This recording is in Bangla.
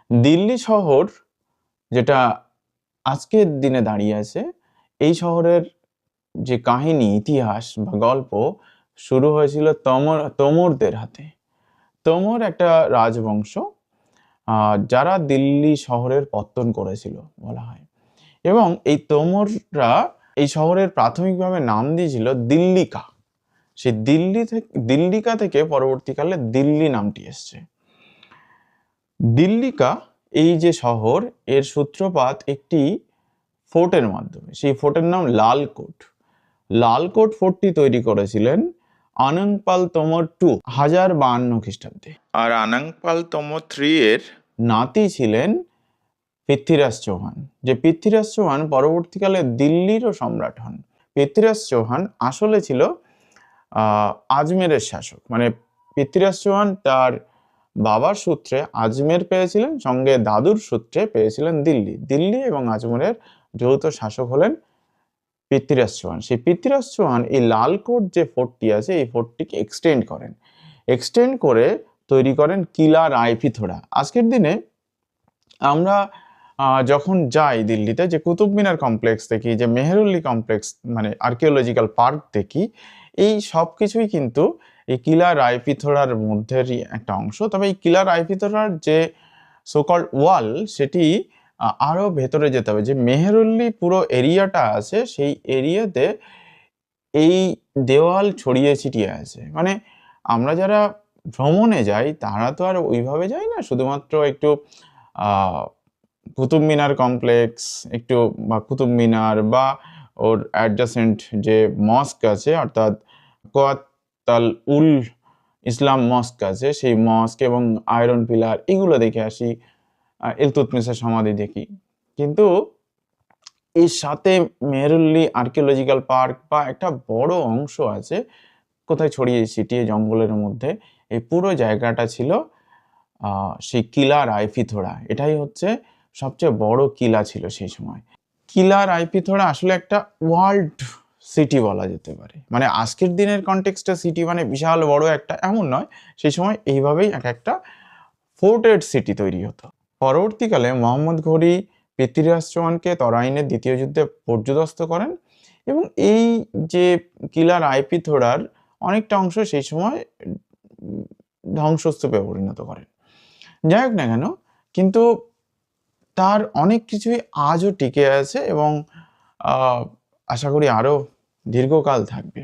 দিল্লি শহর যেটা আজকের দিনে দাঁড়িয়ে আছে, এই শহরের যে কাহিনী, ইতিহাস বা গল্প শুরু হয়েছিল তোমরদের হাতে। তোমর একটা রাজবংশ, যারা দিল্লি শহরের পত্তন করেছিল বলা হয়। এবং এই তোমররা এই শহরের প্রাথমিকভাবে নাম দিয়েছিল দিল্লিকা। সেই দিল্লিকা থেকে পরবর্তীকালে দিল্লি নামটি এসছে। দিল্লিকা এই যে শহর, এর সূত্রপাত একটি ফোর্টের মাধ্যমে। সেই ফোর্টের নাম লালকোট। লালকোট ফোর্টটি তৈরি করেছিলেন আনংপাল তোমর 2 1052 খ্রিস্টাব্দে। আর আনংপাল তোমর 3 এর নাতি ছিলেন পৃথ্বীরাজ চৌহান। যে পৃথ্বীরাজ চৌহান পরবর্তীকালে দিল্লিরও সম্রাট হন। পৃথ্বীরাজ চৌহান আসলে ছিল আজমেরের শাসক। মানে পৃথ্বীরাজ চৌহান তার বাবার সূত্রে আজমের পেয়েছিলেন, সঙ্গে দাদুর সূত্রে পেয়েছিলেন দিল্লি। দিল্লি এবং আজমেরের যৌথ শাসক হলেন পৃথ্বীরাজ চৌহান। সেই পৃথ্বীরাজ চৌহান এই লালকোট যে ফোর্টটি আছে, এই ফোর্টটিকে এক্সটেন্ড করে তৈরি করেন কিলা রায়পিথোরা। আজকের দিনে আমরা যখন যাই দিল্লিতে, যে কুতুব মিনার কমপ্লেক্স দেখি, যে মেহেরুল্লি কমপ্লেক্স মানে আর্কিওলজিক্যাল পার্ক দেখি, এই সব কিছুই কিন্তু এই কিলা রায়পিথোরার মধ্যেরই একটা অংশ। তবে এই কিলা রায়পিথোরার যে সোকল্ড ওয়াল, সেটি আরও ভেতরে যেতে হবে। যে মেহেরুল্লি পুরো এরিয়াটা আছে, সেই এরিয়াতে এই দেওয়াল ছড়িয়ে ছিটিয়ে আছে। মানে আমরা যারা ভ্রমণে যাই তারা তো আর ওইভাবে যাই না, শুধুমাত্র একটু কুতুব মিনার কমপ্লেক্স একটু, বা কুতুব মিনার বা ওর অ্যাডজাসেন্ট যে মস্ক আছে, অর্থাৎ কোয়াতাল উল ইসলাম মস্ক আছে, সেই মস্ক এবং আয়রন পিলার এগুলো দেখে আসি, ইলতুৎমিশের সমাধি দেখি। কিন্তু এর সাথে মেহেরুল্লি আর্কিওলজিক্যাল পার্ক বা একটা বড় অংশ আছে কোথায় ছড়িয়ে ছিটিয়ে জঙ্গলের মধ্যে। এই পুরো জায়গাটা ছিল সেই কিলা রায়পিথোরা। এটাই হচ্ছে সবচেয়ে বড় কিলা ছিল সেই সময়। কিলা রায়পিথোরা আসলে একটা ওয়ার্ল্ড সিটি বলা যেতে পারে। মানে আজকের দিনের কনটেক্সটে সিটি মানে বিশাল বড় একটা, এমন নয়। সেই সময় এইভাবেই একটা ফোর্টেড সিটি তৈরি হতো। পরবর্তীকালে মোহাম্মদ ঘুরি পৃথ্বীরাজ চৌহানকে তরাইনের দ্বিতীয় যুদ্ধে পর্যুদস্ত করেন এবং এই যে কিলা রায়পিথোরার অনেকটা অংশ সেই সময় ধ্বংসস্তূপে পরিণত করেন। যাই হোক না কেন, কিন্তু তার অনেক কিছুই আজও টিকে আছে এবং আশা করি আরও দীর্ঘকাল থাকবে।